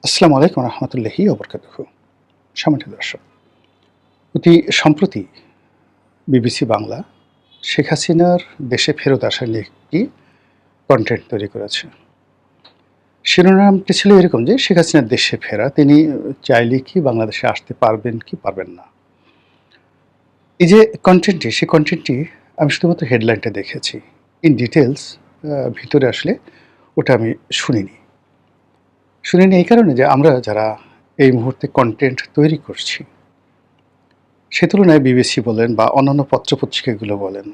আসসালামু আলাইকুম রহমতুল্লাহি ওবরকাতুহু। সম্মানিত দর্শক, অতি সম্প্রতি বিবিসি বাংলা শেখ হাসিনার দেশে ফেরত আসা নিয়ে একটি কন্টেন্ট তৈরি করেছে। শিরোনামটি ছিল এরকম যে শেখ হাসিনার দেশে ফেরা, তিনি চাইলে কি বাংলাদেশে আসতে পারবেন কি পারবেন না। এই যে কন্টেন্টটি, সেই কন্টেন্টটি আমি শুধুমাত্র হেডলাইনটা দেখেছি। ইন ডিটেলস ভিতরে আসলে ওটা আমি শুনিনি। শুনিনি এই কারণে যে আমরা যারা এই মুহূর্তে কন্টেন্ট তৈরি করছি, সে তুলনায় বিবিসি বলেন বা অন্যান্য পত্রপত্রিকাগুলো বলেন,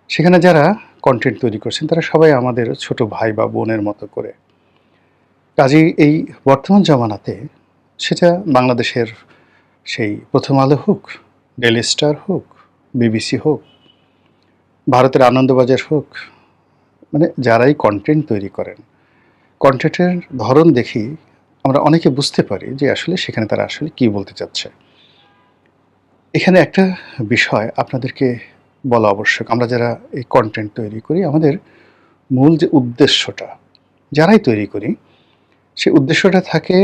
সেখানে যারা কন্টেন্ট তৈরি করছেন তারা সবাই আমাদের ছোট ভাই বা বোনের মতো করে। কাজেই এই বর্তমান জামানাতে সেটা বাংলাদেশের সেই প্রথম আলো হোক, ডেইলি স্টার হোক, বিবিসি হোক, ভারতের আনন্দবাজার হোক, মানে যারাই কন্টেন্ট তৈরি করেন, কন্টেন্টের ধরন দেখি আমরা অনেকে বুঝতে পারি যে আসলে সেখানে তারা আসলে কী বলতে চাচ্ছে। এখানে একটা বিষয় আপনাদেরকে বলা আবশ্যক। আমরা যারা এই কন্টেন্ট তৈরি করি, আমাদের মূল যে উদ্দেশ্যটা, যারাই তৈরি করি, সেই উদ্দেশ্যটা থাকে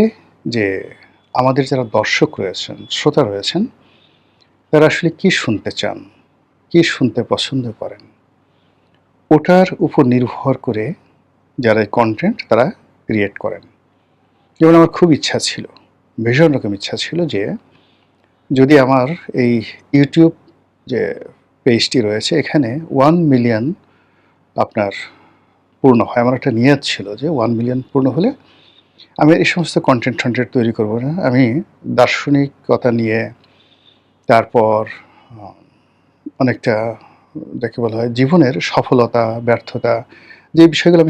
যে আমাদের যারা দর্শক রয়েছেন, শ্রোতা রয়েছেন, তারা আসলে কী শুনতে চান, কী শুনতে পছন্দ করেন, ওটার উপর নির্ভর করে যারা এই কন্টেন্ট তারা ক্রিয়েট করেন। যেমন আমার খুব ইচ্ছা ছিল, ভীষণ রকম ইচ্ছা ছিল যে যদি আমার এই ইউটিউব যে পেজটি রয়েছে এখানে 1 মিলিয়ন আপনার পূর্ণ হয়। আমার একটা নিয়ত ছিল যে 1 মিলিয়ন পূর্ণ হলে আমি এই সমস্ত কন্টেন্ট তৈরি করব না। আমি দার্শনিকতা নিয়ে, তারপর অনেকটা যাকে বলা হয় জীবনের সফলতা, ব্যর্থতা, যে বিষয়গুলো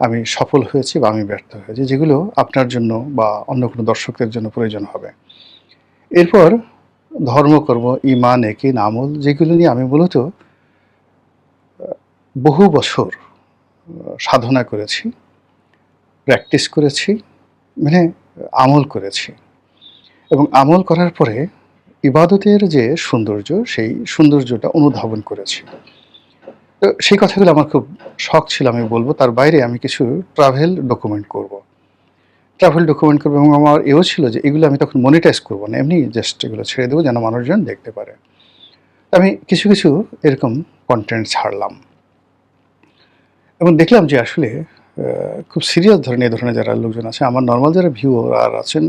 আমি সফল হয়েছি বা আমি ব্যর্থ হয়েছি, যেগুলো আপনার জন্য বা অন্য কোনো দর্শকদের জন্য প্রয়োজন হবে। এরপর ধর্মকর্ম, ঈমান, ইয়াকিন, আমল, যেগুলো নিয়ে আমি মূলত বহু বছর সাধনা করেছি, প্র্যাকটিস করেছি, মানে আমল করেছি। এবং আমল করার পরে ইবাদতের যে সৌন্দর্য, সেই সৌন্দর্যটা অনুধাবন করেছি। তো সেই কথাগুলো আমার খুব শখ ছিল, আমি বলব। তার বাইরে আমি কিছু ট্রাভেল ডকুমেন্ট করব এবং আমার এও ছিল যে এগুলো আমি তখন মনিটাইজ করব না, এমনি জাস্ট এগুলো ছেড়ে দেবো যেন মানুষজন দেখতে পারে। আমি কিছু কিছু এরকম কন্টেন্ট ছাড়লাম এবং দেখলাম যে আসলে খুব সিরিয়াস ধরনের, এই ধরনের যারা লোকজন আছে, আমার নর্মাল যারা ভিউয়ার আছেন,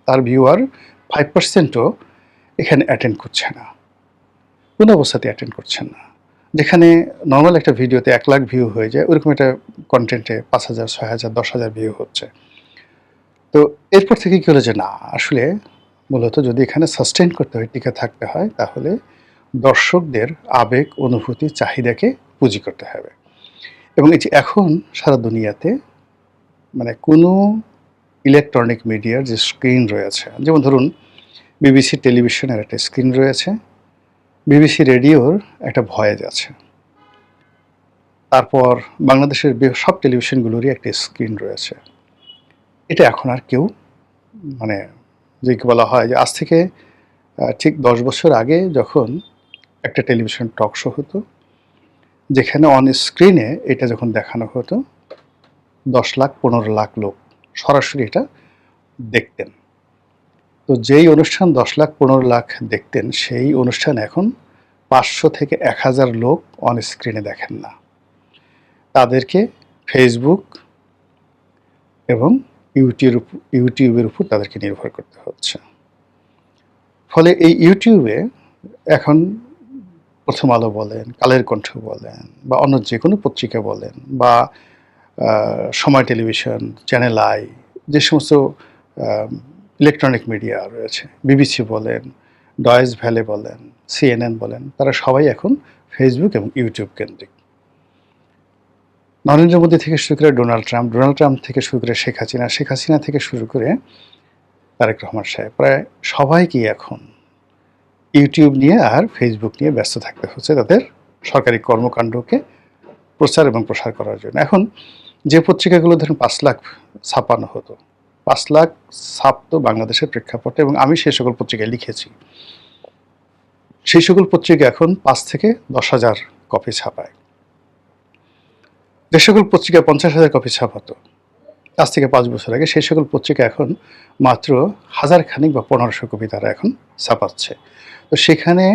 তার ভিউয়ার 5%ও এখানে অ্যাটেন্ড করছে না, কোনো অবস্থাতে অ্যাটেন্ড করছেন না। যেখানে নর্মাল একটা ভিডিওতে 1 লাখ ভিউ হয়ে যায়, ওরকম একটা কন্টেন্টে 5,000, 6,000, 10,000 ভিউ হচ্ছে। তো এরপর থেকে কী হলো যে না, আসলে মূলত যদি এখানে সাস্টেইন করতে হয়, টিকে থাকতে হয়, তাহলে দর্শকদের আবেগ, অনুভূতি, চাহিদাকে পুঁজি করতে হবে। এবং এই যে এখন সারা দুনিয়াতে মানে কোনো ইলেকট্রনিক মিডিয়ার যে স্ক্রিন রয়েছে, যেমন ধরুন বিবিসি টেলিভিশনের একটা স্ক্রিন রয়েছে, বিবিসি রেডিওর একটা ভয়েস আছে, তারপর বাংলাদেশের সব টেলিভিশনগুলোরই একটা স্ক্রিন রয়েছে। এটা এখন আর কেউ মানে যে বলা হয় যে আজ থেকে ঠিক 10 বছর আগে যখন একটা টেলিভিশন টক শো হতো, যেখানে অন স্ক্রিনে এটা যখন দেখানো হতো, 10 লাখ 15 লাখ লোক সরাসরি এটা দেখতেন। তো যেই অনুষ্ঠান 10 লাখ 15 লাখ দেখতেন, সেই অনুষ্ঠান এখন 500 থেকে 1000 লোক অন স্ক্রিনে দেখেন না। তাদেরকে ফেসবুক এবং ইউটিউবের উপর তাদেরকে নির্ভর করতে হচ্ছে। ফলে এই ইউটিউবে এখন প্রথম আলো বলেন, কালের কণ্ঠ বলেন, বা অন্য যে কোনো পত্রিকা বলেন, বা সময় টেলিভিশন, চ্যানেল আই, যে সমস্ত ইলেকট্রনিক মিডিয়া রয়েছে, বিবিসি বলেন, ডয়েচ ভ্যালে বলেন, সিএনএন বলেন, তারা সবাই এখন ফেসবুক এবং ইউটিউব কেন্দ্রিক। নরেন্দ্র মোদী থেকে শুরু করে ডোনাল্ড ট্রাম্প থেকে শুরু করে শেখ হাসিনা থেকে শুরু করে তারেক রহমান সাহেব, প্রায় সবাইকে এখন ইউটিউব নিয়ে আর ফেসবুক নিয়ে ব্যস্ত থাকতে হচ্ছে তাদের সরকারি কর্মকাণ্ডকে প্রচার এবং প্রসার করার জন্য। এখন যে পত্রিকাগুলো ধরুন 5 লাখ ছাপানো হতো, 5 লাখ ছাপতো বাংলাদেশের প্রেক্ষাপটে, এবং আমি সেই সকল পত্রিকায় লিখেছি। সেই সকল পত্রিকা এখন 5 থেকে 10,000 কপি ছাপায়। যে সকল পত্রিকা 50,000 কপি ছাপাতো, আজ থেকে ৫ বছর আগে সেই সকল পত্রিকা এখন মাত্র ১০০০ খানিক বা ১৫০০ কপি তারা এখন ছাপাচ্ছে। তো সেখানে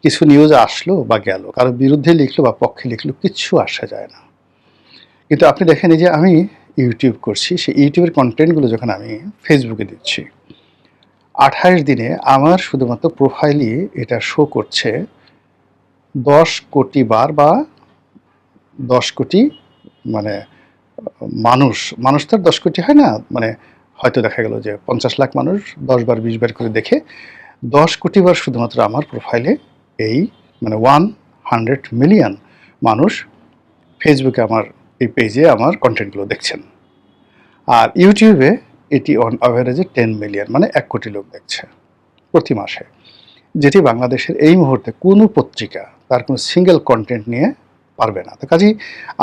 কিছু নিউজ আসলো বা গেল, কারো বিরুদ্ধে লিখলো বা পক্ষে লিখলো, কিচ্ছু আসা যায় না। কিন্তু আপনি দেখেন এই যে আমি ইউটিউব করছি, সেই ইউটিউবের কনটেন্টগুলো যখন আমি ফেসবুকে দিচ্ছি, ২৮ দিনে আমার শুধুমাত্র প্রোফাইলই এটা শো করছে ১০ কোটি বার বা ১০ কোটি মানে মানুষ তো আর ১০ কোটি হয় না। মানে হয়তো দেখা গেল যে ৫০ লাখ মানুষ ১০ বার ২০ বার করে দেখে ১০ কোটি বার শুধুমাত্র আমার প্রোফাইলে এই মানে 100 মিলিয়ন মানুষ ফেসবুকে আমার এই পেজে আমার কন্টেন্টগুলো দেখছেন। আর ইউটিউবে এটি অন অ্যাভারেজে 10 মিলিয়ন মানে ১ কোটি লোক দেখছে প্রতি মাসে। যেটি বাংলাদেশের এই মুহূর্তে কোনো পত্রিকা তার কোনো সিঙ্গেল কন্টেন্ট নিয়ে পারবে না। তো কাজেই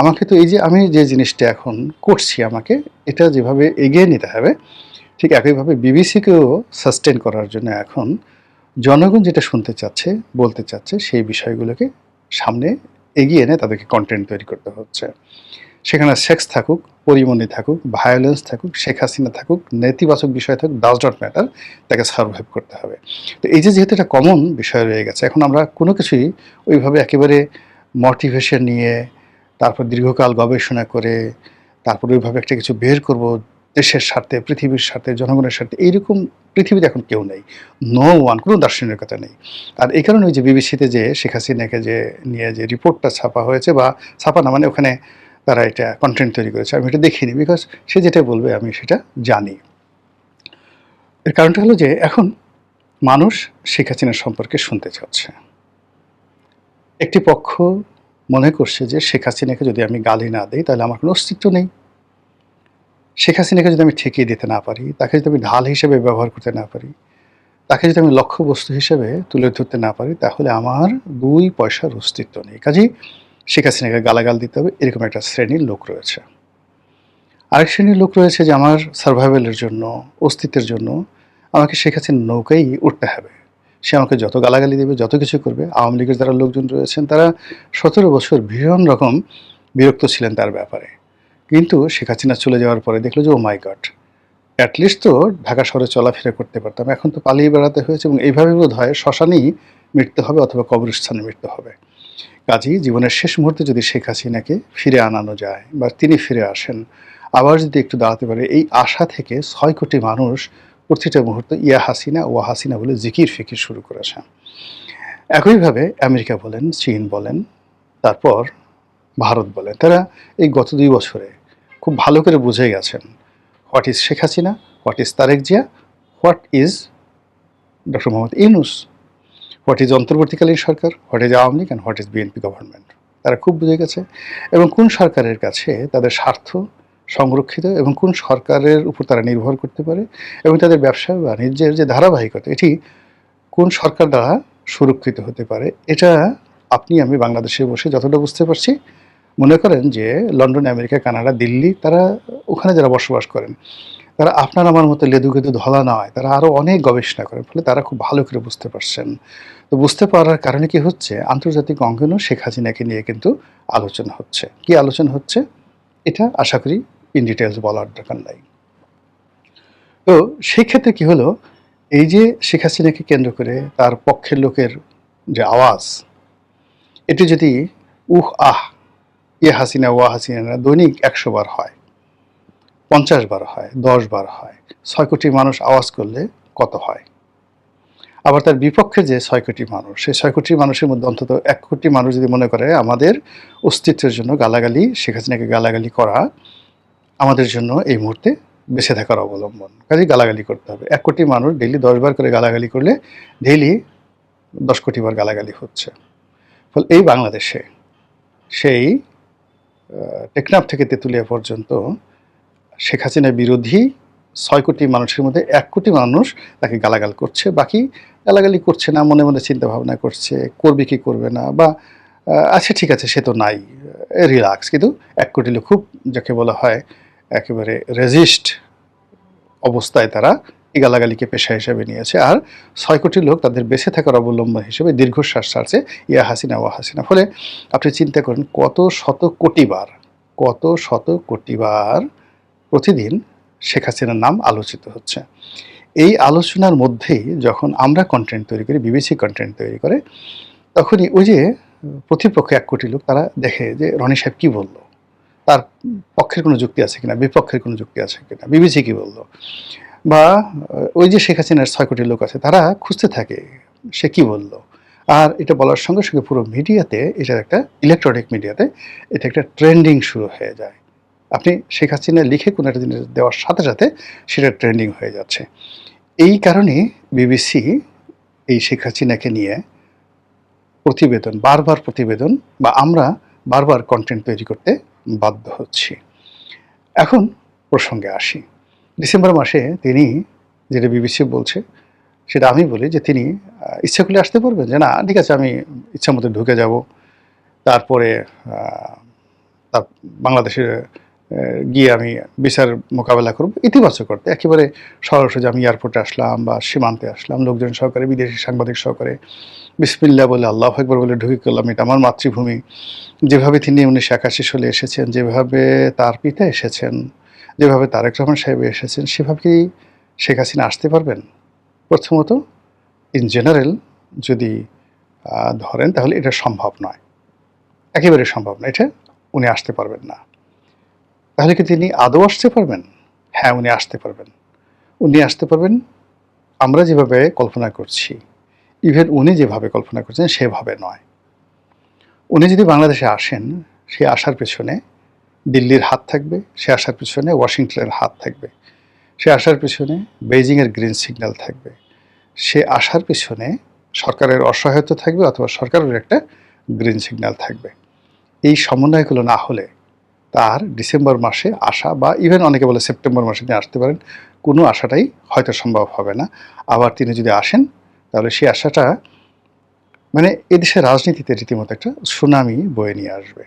আমাকে তো এই যে আমি যে জিনিসটা এখন করছি, আমাকে এটা যেভাবে এগিয়ে নিতে হবে, ঠিক একইভাবে বিবিসিকেও সাস্টেন করার জন্য এখন জনগণ যেটা শুনতে চাচ্ছে, বলতে চাচ্ছে, সেই বিষয়গুলোকে সামনে এগিয়ে এনে তাদেরকে কন্টেন্ট তৈরি করতে হচ্ছে। সেখানে সেক্স থাকুক, পরিমণি থাকুক, ভায়োলেন্স থাকুক, শেখ হাসিনা থাকুক, নেতিবাচক বিষয় থাকুক, ডাজ নট ম্যাটার, তাকে সার্ভাইভ করতে হবে। তো এই যে যেহেতু একটা কমন বিষয় রয়ে গেছে, এখন আমরা কোনো কিছুই ওইভাবে একেবারে মোটিভেশন নিয়ে তারপর দীর্ঘকাল গবেষণা করে তারপর ওইভাবে একটা কিছু বের করব দেশের স্বার্থে, পৃথিবীর স্বার্থে, জনগণের স্বার্থে, এইরকম পৃথিবীতে এখন কেউ নেই। নো ওয়ান, কোনো দার্শনিকতা নেই। আর এই কারণে ওই যে বিবিসিতে যে শেখ হাসিনাকে যে নিয়ে যে রিপোর্টটা ছাপা হয়েছে, বা ছাপা না মানে ওখানে তারা এটা কন্টেন্ট তৈরি করেছে, আমি এটা দেখিনি, বিকজ সে যেটা বলবে আমি সেটা জানি। এর কারণটা হলো যে এখন মানুষ শেখ হাসিনা সম্পর্কে শুনতে চাচ্ছে। একটি পক্ষ মনে করছে যে শেখ হাসিনাকে যদি আমি গালি না দিই তাহলে আমার কোনো অস্তিত্ব নেই। শেখ হাসিনাকে যদি আমি ঠেকিয়ে দিতে না পারি, তাকে যদি আমি ঢাল হিসেবে ব্যবহার করতে না পারি, তাকে যদি আমি লক্ষ্যবস্তু হিসেবে তুলে ধরতে না পারি, তাহলে আমার ২ পয়সার অস্তিত্ব নেই। কাজেই শেখ হাসিনাকে গালাগাল দিতে হবে, এরকম একটা শ্রেণীর লোক রয়েছে। আরেক শ্রেণীর লোক রয়েছে যে আমার সার্ভাইভালের জন্য, অস্তিত্বের জন্য আমাকে শেখ হাসিনার নৌকায় উঠতে হবে। সে আমাকে যত গালাগালি দেবে, যত কিছু করবে। আওয়ামী লীগের যারা লোকজন রয়েছেন তারা ১৭ বছর ভীষণ রকম বিরক্ত ছিলেন তার ব্যাপারে। কিন্তু শেখ হাসিনা চলে যাওয়ার পরে দেখলো যে ও মাই গড, অ্যাটলিস্ট তো ঢাকা শহরে চলাফেরা করতে পারতাম, এখন তো পালিয়ে বেড়াতে হয়েছে, এবং এইভাবে বোধ হয় শ্মশানেই মৃত্যু হবে অথবা কবরস্থানে মৃত্যু হবে। কাজেই জীবনের শেষ মুহূর্তে যদি শেখ হাসিনাকে ফিরে আনানো যায় বা তিনি ফিরে আসেন, আবার যদি একটু দাঁড়াতে পারে, এই আশা থেকে ৬ কোটি মানুষ প্রতিটা মুহূর্তে ইয়া হাসিনা ওয়া হাসিনা বলে জিকির ফিকির শুরু করেছে। একইভাবে আমেরিকা বলেন, চীন বলেন, তারপর ভারত বলেন, তারা এই গত ২ বছরে খুব ভালো করে বুঝে গেছেন what is Sheikh Hasina, what is Tarique Zia, what is doctor Muhammad Yunus, what is অন্তর্বর্তীকালীন সরকার, what is Awami League and what is BNP government. তারা খুব বুঝে গেছে, এবং কোন সরকারের কাছে তাদের স্বার্থ সংরক্ষিত এবং কোন সরকারের উপর তারা নির্ভর করতে পারে, এবং তাদের ব্যবসা বাণিজ্যের যে ধারাবাহিকতা, এটি কোন সরকার দ্বারা সুরক্ষিত হতে পারে, এটা আপনি আমি বাংলাদেশে বসে যতটা বুঝতে পারছি। মনে করেন যে লন্ডন, আমেরিকা, কানাডা, দিল্লি, তারা ওখানে যারা বসবাস করেন, তারা আপনার আমার মতো লেদু-গেদু ধলা নয়, তারা আরও অনেক গবেষণা করেন, ফলে তারা খুব ভালো করে বুঝতে পারছেন। তো বুঝতে পারার কারণে কি হচ্ছে, আন্তর্জাতিক অঙ্গনেও শেখ হাসিনাকে নিয়ে কিন্তু আলোচনা হচ্ছে। কি আলোচনা হচ্ছে এটা আশা করি ইন ডিটেলস বলার দরকার নাই। তো সেই ক্ষেত্রে কি হলো, এই যে শেখ হাসিনাকে কেন্দ্র করে তার পক্ষের লোকের যে আওয়াজ, এটি যদি উহ আহ ইয়ে হাসিনা ওয়া হাসিনা দৈনিক ১০০ বার হয়, ৫০ বার হয়, ১০ বার হয়, ৬ কোটি মানুষ আওয়াজ করলে কত হয়? আবার তার বিপক্ষে যে ৬ কোটি মানুষ, সেই ৬ কোটি মানুষের মধ্যে অন্তত ১ কোটি মানুষ যদি মনে করে আমাদের অস্তিত্বের জন্য গালাগালি, শেখ হাসিনাকে গালাগালি করা আমাদের জন্য এই মুহূর্তে বেঁচে থাকার অবলম্বন, কাজেই গালাগালি করতে হবে। ১ কোটি মানুষ ডেইলি ১০ বার করে গালাগালি করলে ডেইলি ১০ কোটি বার গালাগালি হচ্ছে। ফলে এই বাংলাদেশে সেই টেকনাফ থেকে তেঁতুলিয়া পর্যন্ত শেখ হাসিনা বিরোধী ৬ কোটি মানুষের মধ্যে ১ কোটি মানুষ তাকে গালাগাল করছে, বাকি গালাগালি করছে না, মনে মনে চিন্তা ভাবনা করছে করবে কি করবে না, বা আচ্ছা ঠিক আছে সে তো নাই, রিল্যাক্স। কিন্তু ১ কোটি লোক খুব যাকে বলা হয় একেবারে রেজিস্ট অবস্থায় তারা এই গালাগালিকে পেশা হিসেবে নিয়েছে, আর ৬ কোটি লোক তাদের বেঁচে থাকার অবলম্বন হিসেবে দীর্ঘশ্বাস ছাড়ছে ইয়া হাসিনা ওয়া হাসিনা। ফলে আপনি চিন্তা করেন কত শত কোটি বার প্রতিদিন শেখ হাসিনার নাম আলোচিত হচ্ছে। এই আলোচনার মধ্যেই যখন আমরা কনটেন্ট তৈরি করি, বিবিসি কনটেন্ট তৈরি করে, তখনই ওই যে প্রতিপক্ষ ১ কোটি লোক তারা দেখে যে রনি সাহেব কি বলল? তার পক্ষের কোনো যুক্তি আছে কিনা, বিপক্ষের কোনো যুক্তি আছে কিনা, বিবিসি কি বলল? বা ওই যে শেখ হাসিনার ৬ কোটি লোক আছে তারা খুঁজতে থাকে সে কি বলল? আর এটা বলার সঙ্গে, সঙ্গে পুরো মিডিয়াতে এটার একটা ইলেকট্রনিক মিডিয়াতে এটা একটা ট্রেন্ডিং শুরু হয়ে যায়। আপনি শেখ হাসিনা লিখে কোনো একটা জিনিস দেওয়ার সাথে, সাথে সেটা ট্রেন্ডিং হয়ে যাচ্ছে। এই কারণে বিবিসি এই শেখ হাসিনাকে নিয়ে প্রতিবেদন, বারবার প্রতিবেদন বা আমরা বারবার কনটেন্ট তৈরি করতে বাধ্য হচ্ছি। এখন প্রসঙ্গে আসি। ডিসেম্বর মাসে তিনি যেটা বিবিসি বলছে, সেটা আমি বলি যে তিনি ইচ্ছা করলে আসতে পারবেন? যে না ঠিক আছে আমি ইচ্ছামতো ঢুকে যাব। তারপরে আ তার বাংলাদেশে গিয়ে আমি বিচার মোকাবেলা করব। ইতিবাচক অর্থে একেবারে সরাসরি আমি এয়ারপোর্টে আসলাম বা সীমান্তে আসলাম লোকজন সহকারে, বিদেশি সাংবাদিক সহকারে বিসমিল্লাহ বলে আল্লাহু আকবার বলে ঢুকে গেলাম। এটা আমার মাতৃভূমি। যেভাবে তিনি ১৯৮১ সালে এসেছেন, যেভাবে তার পিতা এসেছেন, যেভাবে তারেক রহমান সাহেব এসেছেন, সেভাবে কি শেখ হাসিনা আসতে পারবেন? প্রথমত ইন জেনারেল যদি ধরেন তাহলে এটা সম্ভব নয়। একেবারে সম্ভব না। এটা উনি আসতে পারবেন না। তাহলে কি তিনি আদৌ আসতে পারবেন? হ্যাঁ, উনি আসতে পারবেন। উনি আসতে পারবেন আমরা যেভাবে কল্পনা করছি, ইভেন উনি যেভাবে কল্পনা করছেন সেভাবে নয়। উনি যদি বাংলাদেশে আসেন, সে আসার পেছনে দিল্লির হাত থাকবে, সে আসার পেছনে ওয়াশিংটনের হাত থাকবে, সে আসার পেছনে বেইজিংয়ের গ্রিন সিগন্যাল থাকবে, সে আসার পেছনে সরকারের অসহায়তা থাকবে অথবা সরকারের একটা গ্রিন সিগন্যাল থাকবে। এই সমন্বয়গুলো না হলে তার ডিসেম্বর মাসে আসা বা ইভেন অনেকে বলে সেপ্টেম্বর মাসে তিনি আসতে পারেন, কোনো আশাটাই হয়তো সম্ভব হবে না। আবার তিনি যদি আসেন তাহলে সেই আশাটা মানে এদেশের রাজনীতিতে রীতিমতো একটা সুনামি বয়ে নিয়ে আসবে।